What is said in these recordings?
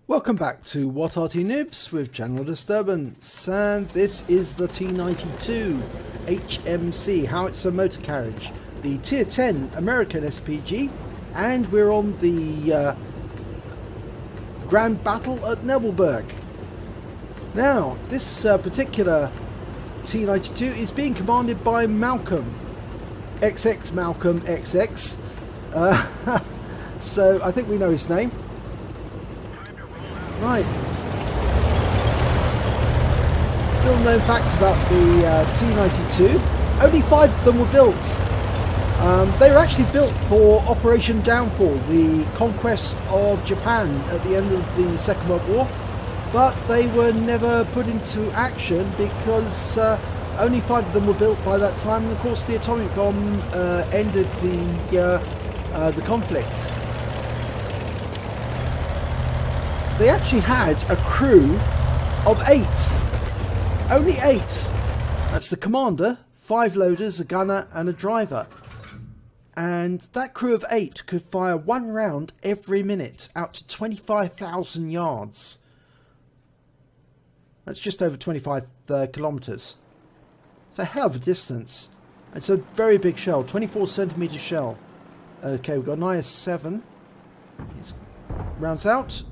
Welcome back to What Arty Noobs with General Disturbance, and this is the T92 HMC howitzer motor carriage, the Tier 10 American SPG, and we're on the Grand Battle at Nebelberg. Now, this particular T92 is being commanded by Malcolm, xXMathewXx. So I think we know his name. Right. Little known fact about the T92. Only 5 of them were built. They were actually built for Operation Downfall, the conquest of Japan at the end of the Second World War. But they were never put into action because only 5 of them were built by that time. And of course the atomic bomb ended the conflict. They actually had a crew of 8. Only 8. That's the commander, 5 loaders, a gunner and a driver. And that crew of 8 could fire 1 round every minute out to 25,000 yards. That's just over 25 kilometers. It's a hell of a distance. It's a very big shell, 24 centimeter shell. Okay, we've got an IS-7. It rounds out.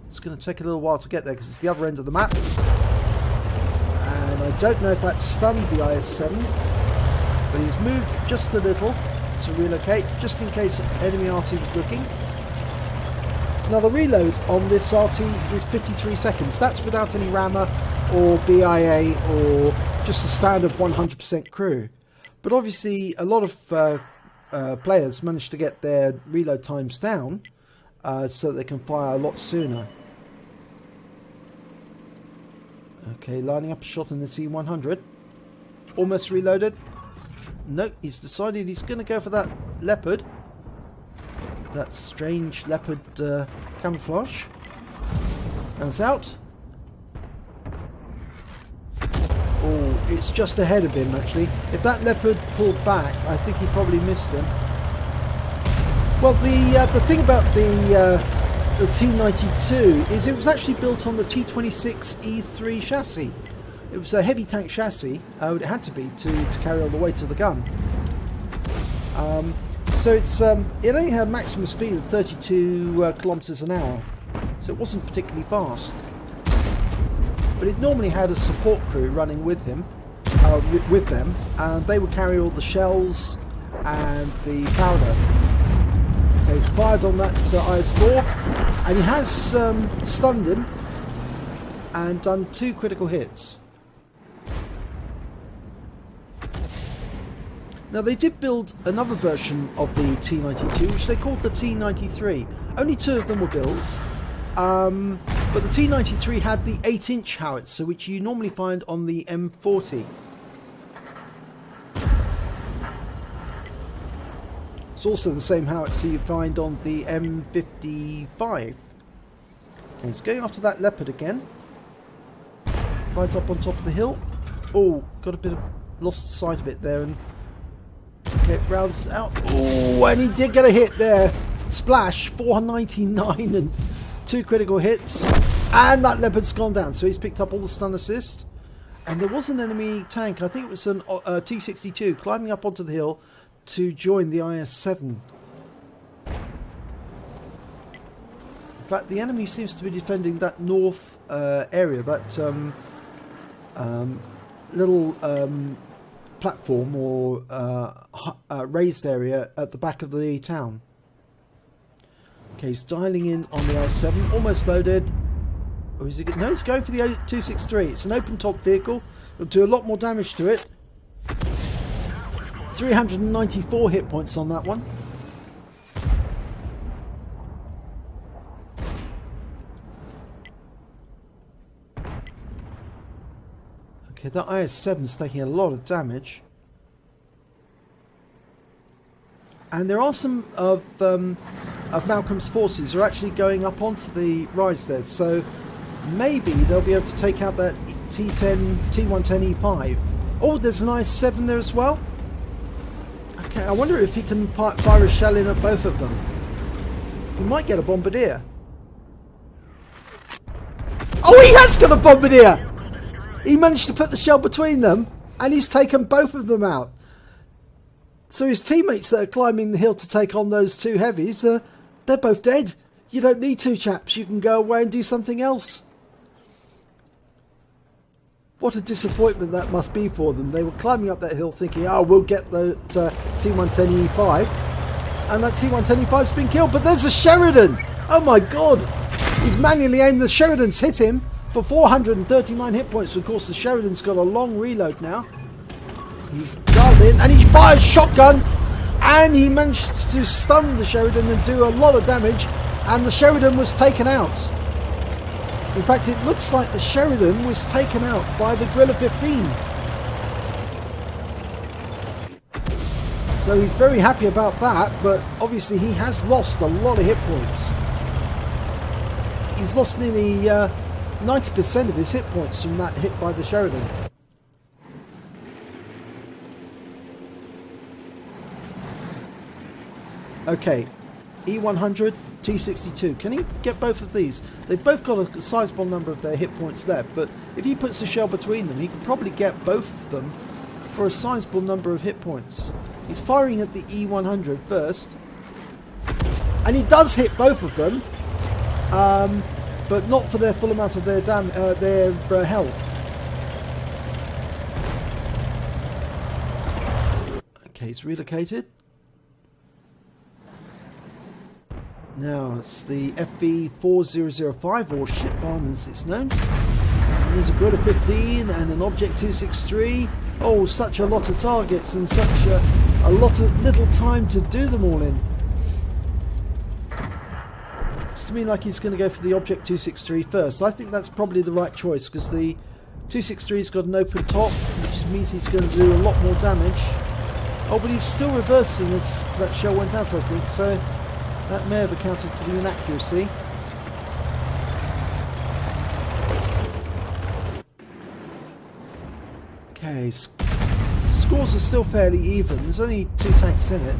It's going to take a little while to get there because it's the other end of the map. And I don't know if that stunned the IS-7, but he's moved just a little to relocate, just in case enemy Arty was looking. Now the reload on this Arty is 53 seconds. That's without any rammer or BIA or just a standard 100% crew. But obviously a lot of players managed to get their reload times down so that they can fire a lot sooner. Okay, lining up a shot in the C100. Almost reloaded. Nope, he's decided he's going to go for that leopard. That strange leopard camouflage. And it's out. Oh, it's just ahead of him actually. If that leopard pulled back, I think he probably missed him. Well, the thing about the T92 is it was actually built on the T26 E3 chassis. It was a heavy tank chassis. It had to be to carry all the weight of the gun. So it's it only had maximum speed of 32 kilometers an hour, so it wasn't particularly fast. But it normally had a support crew running with him, with them, and they would carry all the shells and the powder. Okay, he's fired on that IS-4, and he has stunned him and done 2 critical hits. Now they did build another version of the T92, which they called the T93. Only 2 of them were built, but the T93 had the 8-inch howitzer, which you normally find on the M40. It's also the same howitzer you find on the M55. Okay, it's going after that leopard again. Right up on top of the hill. Oh, got a bit of lost sight of it there. And okay, rounds out. Oh, and he did get a hit there. Splash, 499 and 2 critical hits. And that leopard's gone down. So he's picked up all the stun assist. And there was an enemy tank, I think it was an T62, climbing up onto the hill to join the IS-7. In fact, the enemy seems to be defending that north area, that little platform or raised area at the back of the town. Okay, he's dialing in on the IS-7, almost loaded. Oh, is he? No, he's going for the 263. It's an open top vehicle. It'll do a lot more damage to it. 394 hit points on that one. Okay, that IS-7's taking a lot of damage. And there are some of Malcolm's forces are actually going up onto the rise there, so maybe they'll be able to take out that T110E5. Oh, there's an IS-7 there as well. Okay, I wonder if he can fire a shell in at both of them. He might get a bombardier. Oh, he has got a Bombardier! He managed to put the shell between them, and he's taken both of them out. So his teammates that are climbing the hill to take on those two heavies, they're both dead. You don't need two chaps. You can go away and do something else. What a disappointment that must be for them. They were climbing up that hill thinking, oh, we'll get the T110E5. And that T110E5's been killed. But there's a Sheridan. Oh my God. He's manually aimed. The Sheridan's hit him for 439 hit points. Of course, the Sheridan's got a long reload now. He's dialed in and he fires shotgun. And he managed to stun the Sheridan and do a lot of damage. And the Sheridan was taken out. In fact, it looks like the Sheridan was taken out by the Guerrilla 15. So he's very happy about that, but obviously he has lost a lot of hit points. He's lost nearly 90% of his hit points from that hit by the Sheridan. Okay, E100, T62. Can he get both of these? They've both got a sizable number of their hit points left, but if he puts a shell between them, he can probably get both of them for a sizable number of hit points. He's firing at the E100 first, and he does hit both of them, but not for their full amount of their health. Okay, he's relocated. Now it's the FV4005, or ship bomb as it's known. And there's a Guerrilla 15 and an Object 263. Oh, such a lot of targets and such a lot of little time to do them all in. Looks to me like he's going to go for the Object 263 first. I think that's probably the right choice because the 263's got an open top, which means he's going to do a lot more damage. Oh, but he's still reversing as that shell went out, I think, so that may have accounted for the inaccuracy. Okay, scores are still fairly even. There's only two tanks in it.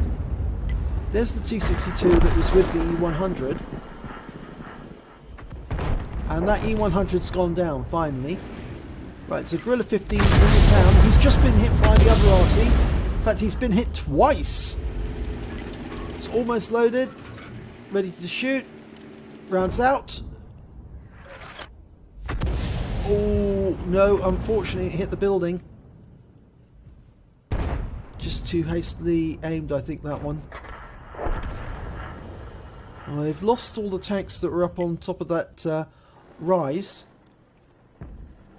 There's the T62 that was with the E100. And that E100's gone down, finally. Right, it's a Guerrilla 15 in the town. He's just been hit by the other Arty. In fact, he's been hit twice. It's almost loaded. Ready to shoot. Rounds out. Oh, no, unfortunately it hit the building. Just too hastily aimed, I think, that one. Oh, they've lost all the tanks that were up on top of that rise.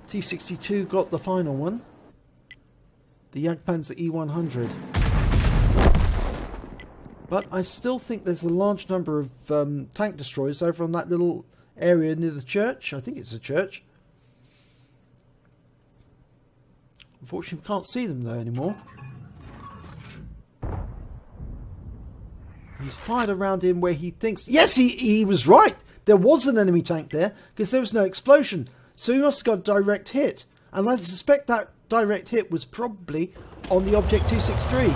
T62 got the final one. The Jagdpanzer E100. But I still think there's a large number of tank destroyers over on that little area near the church. I think it's a church. Unfortunately, we can't see them though anymore. He's fired around him where he thinks... Yes, he was right! There was an enemy tank there because there was no explosion. So he must have got a direct hit. And I suspect that direct hit was probably on the Object 263.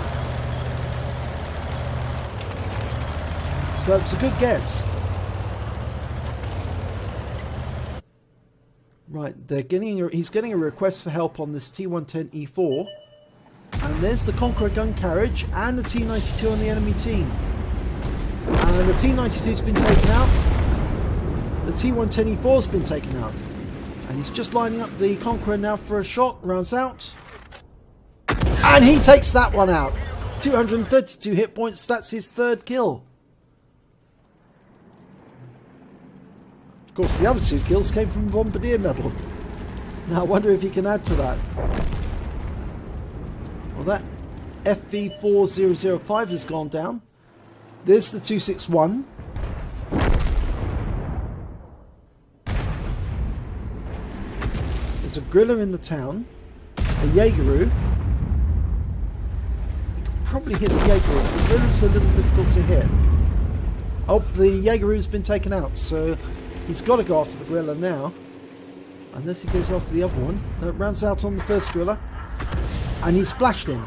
So it's a good guess. Right, he's getting a request for help on this T110E4. And there's the Conqueror gun carriage and the T92 on the enemy team. And the T92's been taken out. The T110E4's been taken out. And he's just lining up the Conqueror now for a shot. Rounds out. And he takes that one out. 232 hit points. That's his third kill. Of course, the other two kills came from Bombardier medal. Now, I wonder if he can add to that. Well, that FV4005 has gone down. There's the 261. There's a Guerrilla in the town. A Jaegeru. You could probably hit the Jaegeru. The Guerrilla's a little difficult to hit. Oh, the Jaegeru's been taken out, so he's got to go after the Guerrilla now. Unless he goes after the other one. No, it rounds out on the first Guerrilla. And he splashed him.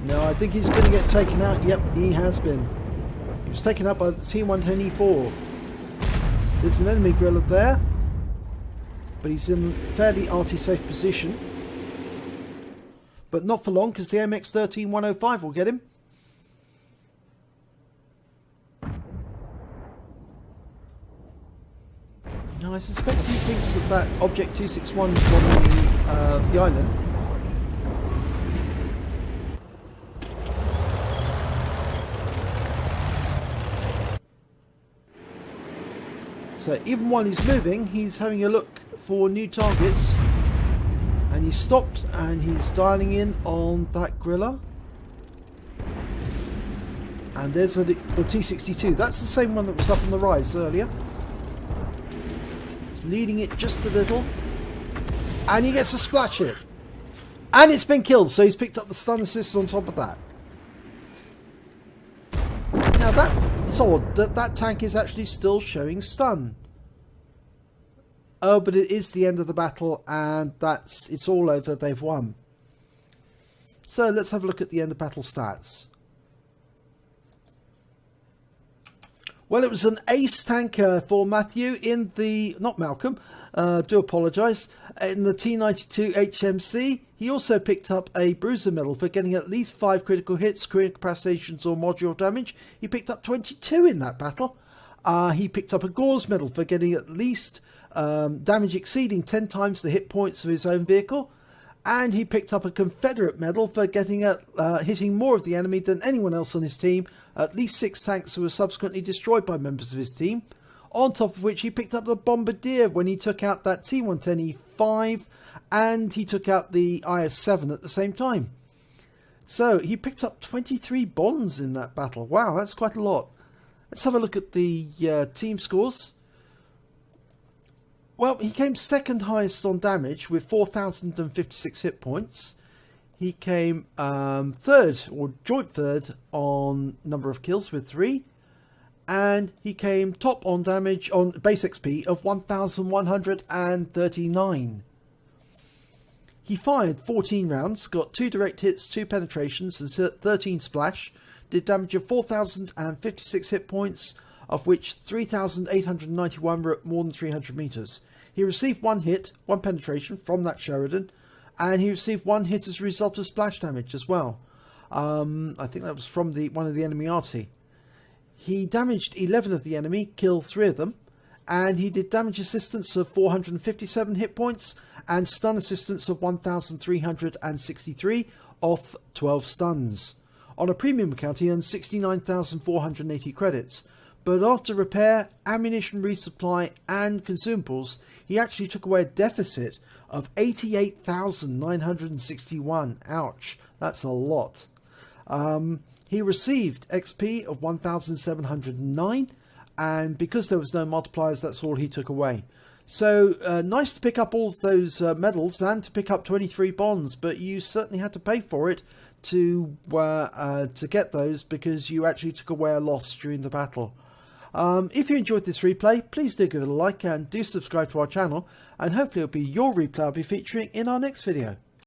No, I think he's going to get taken out. Yep, he has been. was taken out by the T110E4. There's an enemy griller there, but he's in a fairly Arty safe position. But not for long, because the MX-13105 will get him. Now I suspect he thinks that that Object 261 is on the island. So even while he's moving, he's having a look for new targets. And he's stopped and he's dialing in on that griller. And there's the T92. That's the same one that was up on the rise earlier. He's leading it just a little. And he gets a splash hit. And it's been killed, so he's picked up the stun assist on top of that. Now that's odd, that tank is actually still showing stun. Oh, but it is the end of the battle, and it's all over, they've won. So let's have a look at the end of battle stats. Well, it was an ace tanker for Matthew in the, not Malcolm, do apologise, in the T92 HMC. He also picked up a bruiser medal for getting at least 5 critical hits, critical incapacitations or module damage. He picked up 22 in that battle. He picked up a Gore's medal for getting at least damage exceeding 10 times the hit points of his own vehicle. And he picked up a Confederate medal for getting hitting more of the enemy than anyone else on his team. At least 6 tanks who were subsequently destroyed by members of his team. On top of which he picked up the Bombardier when he took out that T110E5 and he took out the IS-7 at the same time. So he picked up 23 bonds in that battle. Wow, that's quite a lot. Let's have a look at the team scores. Well, he came second highest on damage with 4,056 hit points. He came third, or joint third, on number of kills with 3. And he came top on damage on base XP of 1,139. He fired 14 rounds, got 2 direct hits, 2 penetrations, and 13 splash. Did damage of 4,056 hit points, of which 3,891 were at more than 300 meters. He received 1 hit, 1 penetration from that Sheridan, and he received 1 hit as a result of splash damage as well. I think that was from one of the enemy Arty. He damaged 11 of the enemy, killed 3 of them, and he did damage assistance of 457 hit points and stun assistance of 1,363 off 12 stuns. On a premium account, he earned 69,480 credits, but after repair, ammunition resupply and consumables, he actually took away a deficit of 88,961. Ouch, that's a lot. He received XP of 1,709, and because there was no multipliers, that's all he took away. So nice to pick up all of those medals and to pick up 23 bonds, but you certainly had to pay for it to get those, because you actually took away a loss during the battle. If you enjoyed this replay, please do give it a like and do subscribe to our channel, and hopefully it'll be your replay I'll be featuring in our next video.